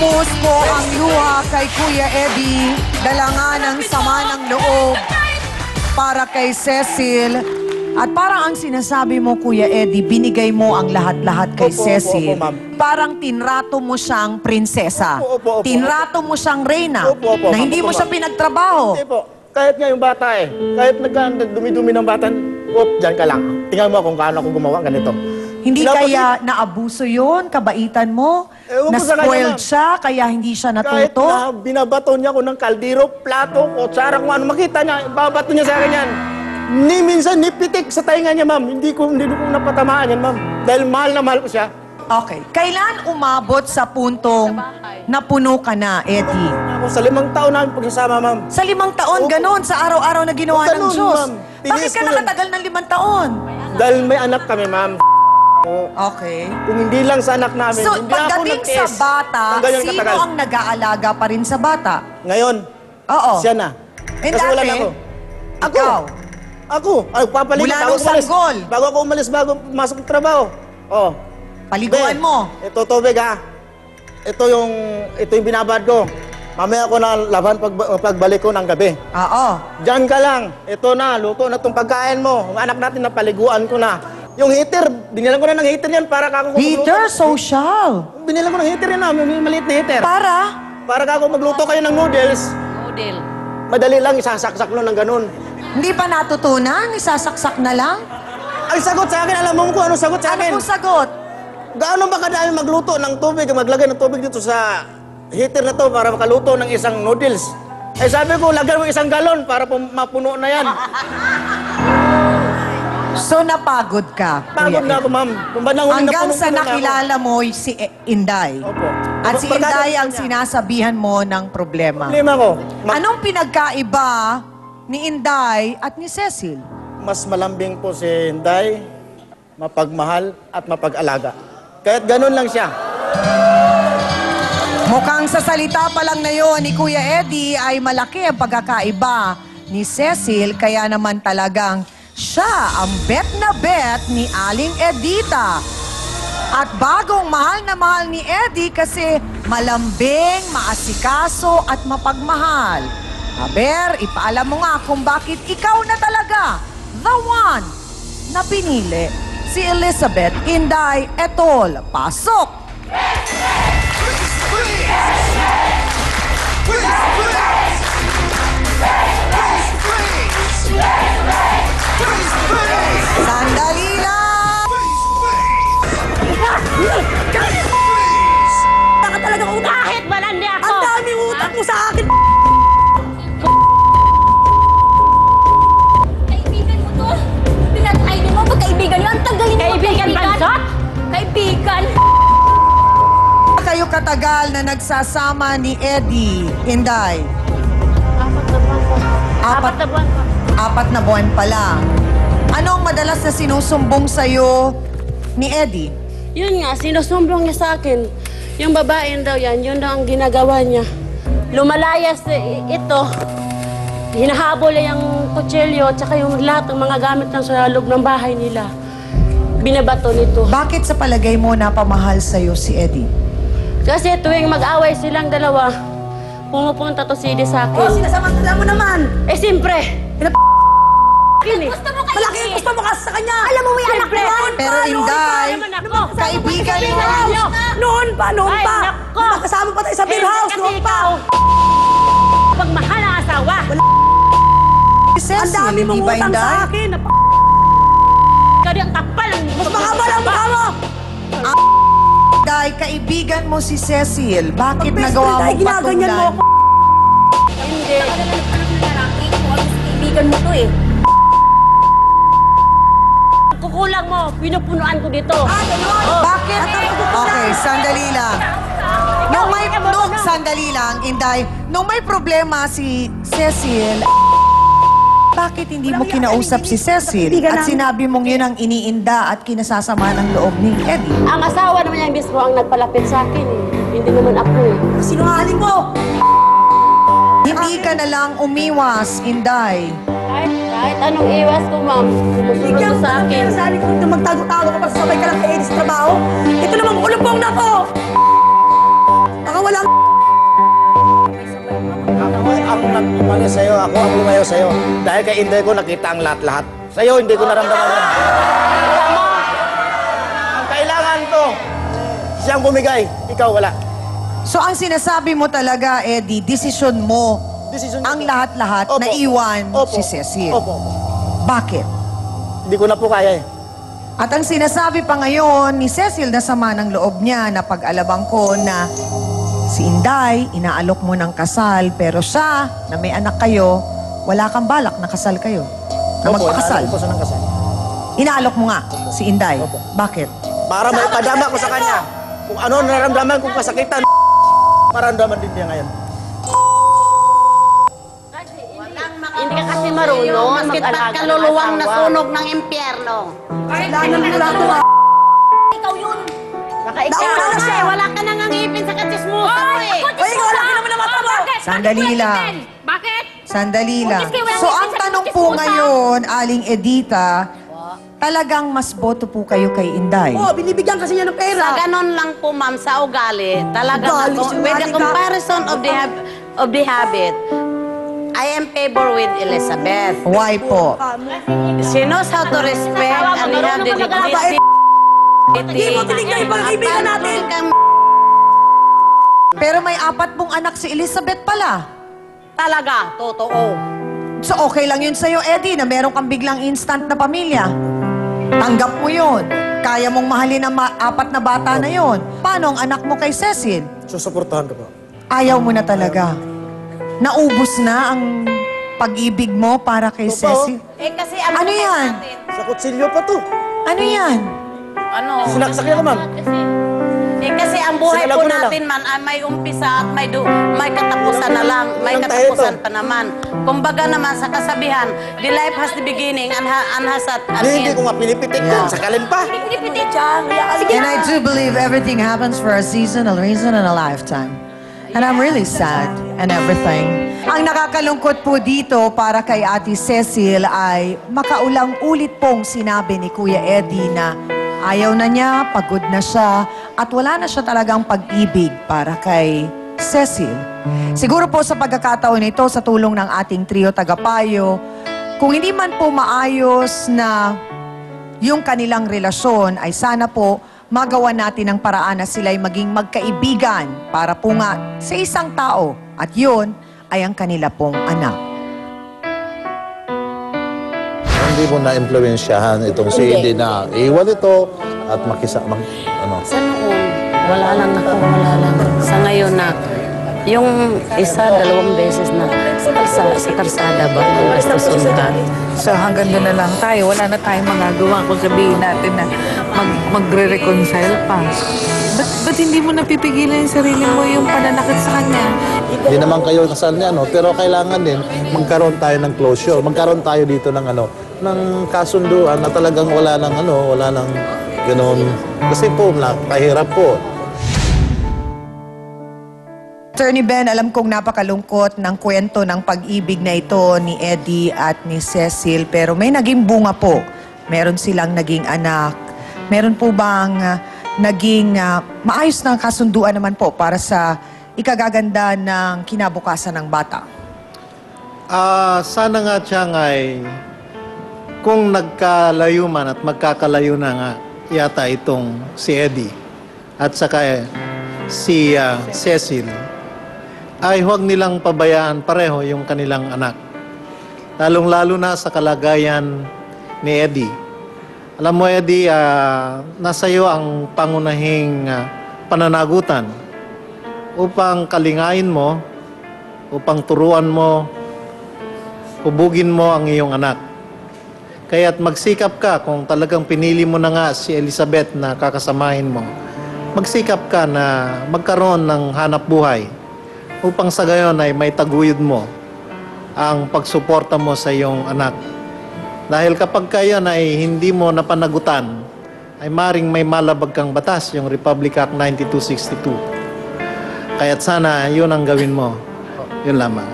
Lumuhos po ang luha kay Kuya Eddie. Dala nga ng sama ng loob para kay Cecil. At parang ang sinasabi mo, Kuya Eddie, binigay mo ang lahat-lahat kay Cecil. Opo, ma'am. Parang tinrato mo siyang prinsesa. Opo. Tinrato mo siyang reyna. Opo, na hindi mo opo, siya ma'am. pinagtrabaho. Hindi po. Kahit nga yung bata eh. Kahit nagdumi-dumi ng bata, dyan ka lang. Tingnan mo kung paano ako gumawa ganito. Hindi Dapat kaya naabuso yun, kabaitan mo? Ewan ko sa kanya, Na-spoiled ma'am. siya, kaya hindi siya Kahit natuto? na binabato niya ako ng kaldero, plato, kutsara, kung ano makita niya, babato niya sa akin yan. Ni minsan, ni pitik sa tainga niya, ma'am. Hindi ko napatamaan yan, ma'am. Dahil mahal na mahal ko siya. Okay. Kailan umabot sa puntong napuno ka na, Eddie? Ako sa 5 taon namin pagsasama, ma'am. Sa 5 taon, Opo. ganon, sa araw-araw na ginawa ng Ganun, Diyos. ma'am. Bakit Tinis ka ko yun. nakatagal ng 5 taon? Dahil may anak kami, ma'am. Okay. Kung hindi lang sa anak namin, So, hindi ako pagdating sa nagtiis bata, ng ganyan sino katagal. ang nag-aalaga pa rin sa bata? Ngayon, Oo. siya na. Eh, Kasi wala dati, na ako. ikaw. Ako. Ay, papalit Mula bago nung ako umalis. sanggol. Bago ako umalis, bago masok ng trabaho. Oh. Paliguan mo. Ito tubig ha. Ito yung binabad ko. Mamaya ko na laban pagbalik ko ng gabi. Oo. Diyan ka lang. Ito na, luto na itong pagkain mo. Ang anak natin, napaliguan ko na. Yung heater, binilan ko na ng heater yan para kako Peter, social. Binilan ko ng heater yan, may maliit na heater. Para? Para kako magluto kayo ng noodles. Model. Madali lang, isasaksak lang ng ganun. Hindi pa natutunan? Isasaksak na lang? Ang sagot sa akin, alam mo kung ano sagot sa Ano akin? pong sagot? Gaano ba kadami magluto ng tubig, maglagay ng tubig dito sa heater na to para makaluto ng isang noodles? Eh sabi ko, lagyan mo isang galon para mapuno na yan. So, napagod ka, Pagod Kuya na ako, Ed. ma'am. Kung ba nang Hanggang sa nakilala mo si Inday. Opo. At si Barkada Inday ang niya. sinasabihan mo ng problema. Problema ko, Anong pinagkaiba ni Inday at ni Cecil? mas malambing po si Inday, mapagmahal at mapag-alaga. Kahit ganun lang siya. Mukhang sa salita pa lang na yun ni Kuya Eddie ay malaki ang pagkakaiba ni Cecil, kaya naman talagang siya ang bet na bet ni Aling Edita. At bagong mahal na mahal ni Eddie kasi malambing, maasikaso at mapagmahal. Aber, ipaalam mo nga kung bakit ikaw na talaga the one na pinili. Si Elizabeth Inday Etol. Pasok! Sandali lang! Baka talaga utang. Kahit malandi ako. Ang daming utang mo sa akin! Kaibigan mo to? Pinatay mo magkaibigan yun? Ang tanggalin mo Kaibigan bansot? Kaibigan! Kayo katagal na nagsasama ni Eddie, Inday? 4 na buwan po. 4 na buwan pa lang. Ano ang madalas na sinusumbong sa'yo ni Eddie? Yun nga, sinusumbong niya sa akin. Yung babae daw yan, yun daw ang ginagawa niya. Lumalayas ito, hinahabol niya yung kutsilyo at saka yung lahat ng mga gamit ng sa loob ng bahay nila. Binabato nito. Bakit sa palagay mo napamahal sa'yo si Eddie? Kasi tuwing mag-away silang dalawa, pumupunta to si Eddie sa akin. Sinasamantala mo naman. Eh, siyempre. Gusto mo kayo? Malaki gusto mo kasi sa kanya. Alam mo may anak Siyempre. mo yun? Pero Inday, Naman ako. kaibigan mo. Noon pa. Ay, nako. Nakasama pa tayo sa beer house. Kasi Noon pa. ikaw, pagmahal ang asawa. Si Cecil, Ang dami mong di ba, utang Inday? sa akin. Ikaw ang kapal ang Mas mahaba lang mukha mo. Inday, kaibigan mo si Cecil. Bakit Pag best nagawa friend mo tayo, ginaganyan mo patulan? ako. Hindi. Anak ng lalaki, kung ano sa kaibigan mo to eh. Kukulang mo, pinupunuan ko dito. Bakit? Okay, sandali lang. Sandali lang, Inday. Nung may problema si Cecil, bakit hindi mo kinausap si Cecil? At sinabi mong yun ang iniinda at kinasasama ng loob ni Eddie. Ang asawa naman niya mismo ang nagpalapit sa akin eh. Hindi naman ako eh. Sinungaling mo. Hindi ka na lang umiwas, Inday. Kahit anong iwas ko, ma'am, sumusunod Bigyan ko mo sa ng akin. pera sa akin kung magtago-tago ka para sabay ka lang kay Eddie sa trabaho. Ito namang ulupong na ko. Baka walang sa'yo, ako ang lumayo sa'yo. Dahil kay Inday ko nakita ang lahat-lahat. Sa'yo, hindi ko naramdaman yan. Ang kailangan to, siyang bumigay, ikaw wala. So ang sinasabi mo talaga, Eddie, desisyon mo Desisyon ang niyo. lahat-lahat Opo. na iwan Opo. si Cecil. Opo. Bakit? Hindi ko na po kaya eh. At ang sinasabi pa ngayon ni Cecil na sama ng loob niya na pag-alabang ko na si Inday, inaalok mo ng kasal, pero siya, na may anak kayo, wala kang balak na kasal kayo. Na Opo, magpakasal. inaalok ko siya ng kasal. Inaalok mo nga si Inday. Opo. Bakit? Para may padama ko sa kanya. Kung ano nararamdaman kong kasakitan, maramdaman din niya ngayon. Hindi ka kasi marunong mag-alaga kaluluwang ng asawa. nasunog ng impyerno. Lalo ng plato. Ikaw yun. Baka ikaw Nauna na siya. Wala ka nang ngipin sa katsismusa mo eh. Oy, ikaw laki naman ang mata mo. Sandali lang. Bakit? Sandali lang. Buntis kayo, walang So ibig ang sabihin tanong buntis po mo, ngayon, Aling Edita, talagang mas boto po kayo kay Inday. Oh, binibigyan kasi niya ng Sa pera. ganon lang po ma'am, sa ugali, talaga Ugali, na, with the sinungaling ka. comparison of the habit, I am favor with Elizabeth. Why po? She knows how to respect and we have the dignity. Hindi mo tinignan yung pag-ibigan natin. Pero may 4 pong anak si Elizabeth pala. Talaga, totoo. So okay lang yun sa'yo, Eddie, na meron kang biglang instant na pamilya. Tanggap mo yun. Kaya mong mahalin ang 4 na bata na yun. Paano ang anak mo kay Cecil? Susuportahan ko po. Ayaw mo na talaga. Naubos na ang pag-ibig mo para kay Opo. Cecil. Eh kasi ang Ano buhay yan? natin, Sa kutsilyo pa to. Ano yan? ano? Sinaksak niya ko, ma'am. Eh kasi ang buhay Sinalago po na lang. natin man ay may umpisa at may katapusan na lang. May Walang tayo katapusan to. pa naman. Kumbaga naman sa kasabihan, the life has the beginning and has an Hindi end. ko nga pinipitik Yeah. yan. Sakalin pa. And I do believe everything happens for a season, a reason, and a lifetime. And I'm really sad and everything. Ang nakakalungkot po dito para kay Ate Cecil ay makaulang-ulit pong sinabi ni Kuya Eddie na ayaw na niya, pagod na siya, at wala na siya talagang pag-ibig para kay Cecil. Siguro po sa pagkakataon ito, sa tulong ng ating trio tagapayo, kung hindi man po maayos na yung kanilang relasyon ay sana po magawa natin ang paraan na sila'y maging magkaibigan para po nga sa isang tao. At yun ay ang kanila pong anak. Hindi mo na-impluensyahan itong si Eddie na iwan ito at ano. Sa noon, wala lang. Sa ngayon na, yung isa, 2 beses na sa karsada ba, basta sundan. So hanggang doon na lang tayo. Wala na tayong magagawa kung sabihin natin na magre-reconcile pa. Ba't hindi mo napipigilan yung sarili mo yung pananakit sa kanya? Hindi naman kayo kasal niya, no? Pero kailangan din magkaroon tayo ng closure. Magkaroon tayo dito ng ng kasunduan na talagang wala nang ganoon. Kasi po, napahirap po. Attorney Ben, alam kong napakalungkot ng kwento ng pag-ibig na ito ni Eddie at ni Cecil, pero may naging bunga po. Meron silang naging anak. Meron po bang naging maayos na kasunduan naman po para sa ikagaganda ng kinabukasan ng bata? Sana nga siyang ay kung nagkalayo man at magkakalayo na nga yata itong si Eddie at saka si Cecil, ay huwag nilang pabayaan pareho yung kanilang anak. Lalong-lalo na sa kalagayan ni Eddie. Alam mo, Eddie, nasa iyo ang pangunahing pananagutan upang kalingain mo, upang turuan mo, hubugin mo ang iyong anak. Kaya't magsikap ka kung talagang pinili mo na nga si Elizabeth na kakasamahin mo. Magsikap ka na magkaroon ng hanap buhay upang sa gayon ay may taguyod mo ang pagsuporta mo sa iyong anak. Dahil kapag kayo ay hindi mo napanagutan, ay maring may malabag kang batas, yung Republic Act 9262. Kaya't sana yun ang gawin mo. Yun lamang.